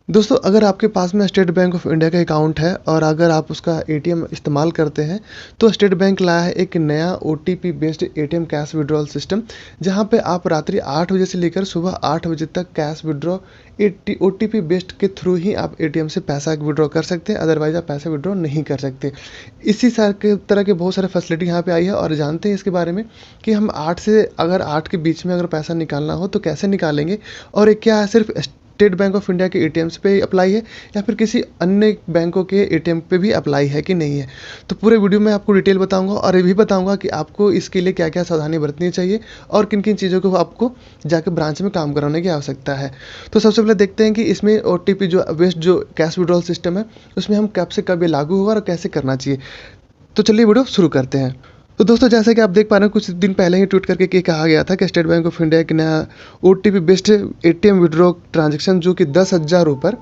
दोस्तों, अगर आपके पास में स्टेट बैंक ऑफ इंडिया का अकाउंट है और अगर आप उसका एटीएम इस्तेमाल करते हैं, तो स्टेट बैंक लाया है एक नया OTP based ATM cash withdrawal system, जहां पे आप रात्रि 8 बजे से लेकर सुबह 8 बजे तक कैश विड्रॉ ओटीपी बेस्ड के थ्रू ही आप एटीएम से पैसा विड्रॉ कर सकते हैं। अदरवाइज आप पैसा विड्रॉ नहीं कर सकते। इसी तरह के बहुत सारे फैसिलिटी यहाँ पे आई है और जानते हैं इसके बारे में कि हम 8 के बीच में अगर पैसा निकालना हो तो कैसे निकालेंगे, और ये क्या है, सिर्फ स्टेट बैंक ऑफ इंडिया के एटीएम्स पे अप्लाई है या फिर किसी अन्य बैंकों के एटीएम पे भी अप्लाई है कि नहीं है। तो पूरे वीडियो में आपको डिटेल बताऊंगा और ये भी बताऊंगा कि आपको इसके लिए क्या क्या सावधानी बरतनी चाहिए और किन किन चीज़ों को आपको जाकर ब्रांच में काम कराने की आवश्यकता है। तो सबसे पहले देखते हैं कि इसमें ओटीपी जो वेस्ट जो कैश विड्रॉल सिस्टम है उसमें हम कब से कब ये लागू होगा और कैसे करना चाहिए। तो चलिए वीडियो शुरू करते हैं। तो दोस्तों, जैसा कि आप देख पा रहे हैं, कुछ दिन पहले ही ट्वीट करके कहा गया था कि स्टेट बैंक ऑफ इंडिया के नया OTP based ATM withdraw transaction जो कि 10,000 ऊपर,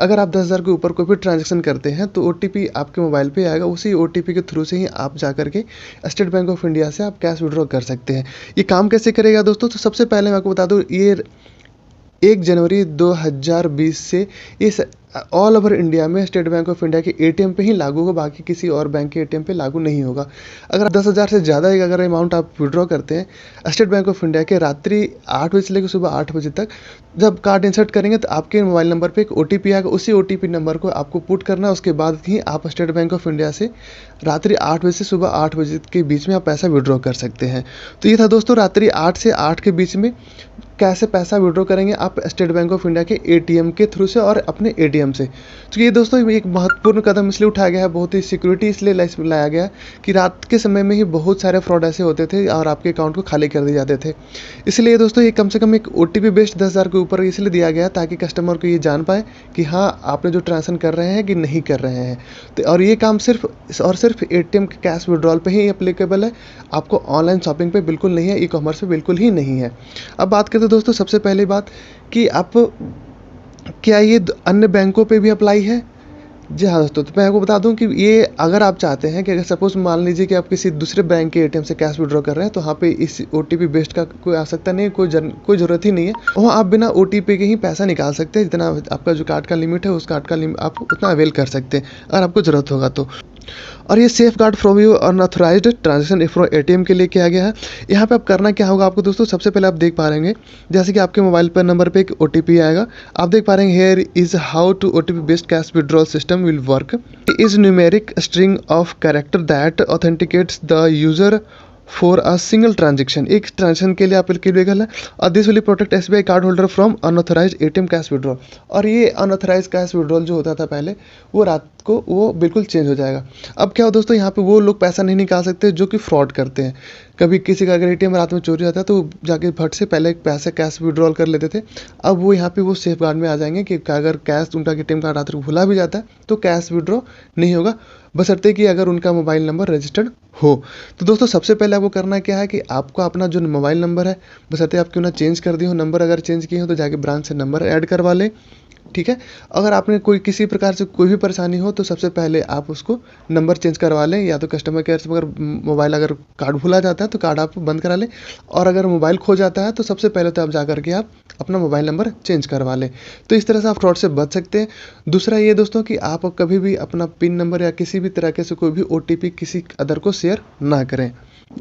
अगर आप 10,000 के ऊपर कोई भी ट्रांजैक्शन करते हैं तो ओटीपी आपके मोबाइल पे आएगा। उसी ओटीपी के थ्रू से ही आप जा करके स्टेट बैंक ऑफ इंडिया से आप कैश विड्रॉ कर सकते हैं। ये काम कैसे करेगा दोस्तों? तो सबसे पहले मैं आपको बता दूँ, ये 1 जनवरी 2020 से इस ऑल ओवर इंडिया में स्टेट बैंक ऑफ इंडिया के एटीएम पे ही लागू होगा, बाकी किसी और बैंक के एटीएम पे लागू नहीं होगा। अगर 10,000 से ज़्यादा अगर अमाउंट आप विड्रॉ करते हैं स्टेट बैंक ऑफ इंडिया के रात्रि 8 बजे से लेकर सुबह 8 बजे तक, जब कार्ड इंसर्ट करेंगे तो आपके मोबाइल नंबर पे एक ओटीपी आएगा। उसी ओटीपी नंबर को आपको पुट करना है। उसके बाद ही आप स्टेट बैंक ऑफ इंडिया से रात्रि 8 बजे से सुबह 8 बजे के बीच में आप पैसा विड्रॉ कर सकते हैं। तो ये था दोस्तों, रात्रि 8 से 8 के बीच में कैसे पैसा विड्रॉ करेंगे आप स्टेट बैंक ऑफ इंडिया के एटीएम के थ्रू से और अपने एटीएम से। तो ये दोस्तों एक महत्वपूर्ण कदम इसलिए उठाया गया है, बहुत ही सिक्योरिटी इसलिए लाया गया कि रात के समय में ही बहुत सारे फ्रॉड ऐसे होते थे और आपके अकाउंट को खाली कर दिए जाते थे। इसलिए दोस्तों ये कम से कम एक ओटीपी बेस्ड 10,000 के ऊपर इसलिए दिया गया ताकि कस्टमर को ये जान पाए कि हाँ, आपने जो ट्रांजेक्शन कर रहे हैं कि नहीं कर रहे हैं। तो और ये काम सिर्फ एटीएम के कैश विड्रॉल पे ही एप्लीकेबल है। आपको ऑनलाइन शॉपिंग पे बिल्कुल नहीं है, ई कॉमर्स पे बिल्कुल ही नहीं है। अब बात करते हैं दोस्तों, सबसे पहली बात कि आप क्या ये अन्य बैंकों पे भी अप्लाई है? जी हाँ दोस्तों, तो मैं आपको बता दूं कि ये अगर आप चाहते हैं कि अगर सपोज़ मान लीजिए कि आप किसी दूसरे बैंक के एटीएम से कैश विड्रॉ कर रहे हैं, तो वहाँ पे इस ओटीपी बेस्ड का कोई आवश्यकता नहीं है, कोई ज़रूरत ही नहीं है। वहाँ आप बिना ओटीपी के ही पैसा निकाल सकते हैं। जितना आपका जो कार्ड का लिमिट है उस कार्ड का लिमिट आप उतना अवेल कर सकते हैं अगर आपको ज़रूरत होगा तो। और ये safeguard from you unauthorised transaction from ATM के लिए किया गया है। यहाँ पे आप करना क्या होगा आपको दोस्तों, सबसे पहले आप देख पा रहे हैं जैसे कि आपके मोबाइल पर नंबर पे एक ओटीपी आएगा। आप देख पा रहे हैं, here is how to OTP based cash withdrawal system will work. Is numeric string of character that authenticates the user for a single transaction. एक ट्रांजेक्शन के लिए आपके लिए है और this will protect SBI card holder from unauthorised ATM cash withdrawal. और ये unauthorised cash withdrawal जो होता था पहले, वो रात को वो बिल्कुल चेंज हो जाएगा। अब क्या हो दोस्तों, यहाँ पे वो लोग पैसा नहीं निकाल सकते जो कि फ्रॉड करते हैं। कभी किसी का अगर एटीएम रात में चोरी होता है तो जाके फट से पहले पैसे कैश विड्रॉल कर लेते थे। अब वो यहाँ पे वो सेफ गार्ड में आ जाएंगे कि अगर कैश उनका एटीएम कार्ड रात को भुला भी जाता है तो कैश विड्रॉ नहीं होगा, बशर्ते कि अगर उनका मोबाइल नंबर रजिस्टर्ड हो। तो दोस्तों सबसे पहले आपको करना क्या है कि आपको अपना जो मोबाइल नंबर है, बशर्ते आप क्यों ना चेंज कर दी हो, नंबर अगर चेंज किए हो तो जाके ब्रांच से नंबर ऐड करवा लें, ठीक है। अगर आपने कोई किसी प्रकार से कोई भी परेशानी हो तो सबसे पहले आप उसको नंबर चेंज करवा लें, या तो कस्टमर केयर से अगर मोबाइल अगर कार्ड भुला जाता है तो कार्ड आप बंद करा लें, और अगर मोबाइल खो जाता है तो सबसे पहले तो आप जा करके आप अपना मोबाइल नंबर चेंज करवा लें। तो इस तरह से आप फ्रॉड से बच सकते हैं। दूसरा ये दोस्तों कि आप कभी भी अपना पिन नंबर या किसी भी तरह से कोई भी ओटीपी किसी अदर को शेयर ना करें।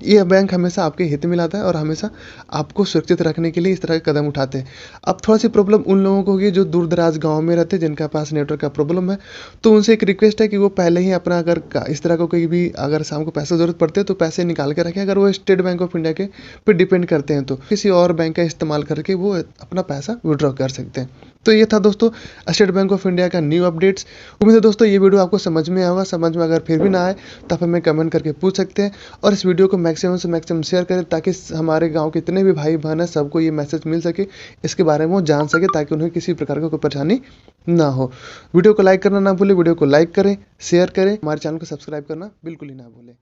ये बैंक हमेशा आपके हित में लाता है और हमेशा आपको सुरक्षित रखने के लिए इस तरह के कदम उठाते हैं। अब थोड़ा सी प्रॉब्लम उन लोगों को होगी जो दूर दराज गाँव में रहते हैं, जिनका पास नेटवर्क का प्रॉब्लम है। तो उनसे एक रिक्वेस्ट है कि वो पहले ही अपना अगर इस तरह को कोई भी अगर शाम को पैसे ज़रूरत पड़ते है तो पैसे निकाल के रखें। अगर वो स्टेट बैंक ऑफ इंडिया के पे डिपेंड करते हैं तो किसी और बैंक का इस्तेमाल करके वो अपना पैसा विड्रॉ कर सकते हैं। तो ये था दोस्तों स्टेट बैंक ऑफ इंडिया का न्यू अपडेट्स। उम्मीद है दोस्तों ये वीडियो आपको समझ में आएगा। समझ में अगर फिर भी ना आए तो आप हमें कमेंट करके पूछ सकते हैं, और इस वीडियो को मैक्सिमम से मैक्सिमम शेयर करें ताकि हमारे गांव के जितने भी भाई बहन हैं सबको ये मैसेज मिल सके, इसके बारे में वो जान सके, ताकि उन्हें किसी प्रकार का कोई परेशानी ना हो। वीडियो को लाइक करना ना भूलें, वीडियो को लाइक करें, शेयर करें, हमारे चैनल को सब्सक्राइब करना बिल्कुल ही ना भूलें।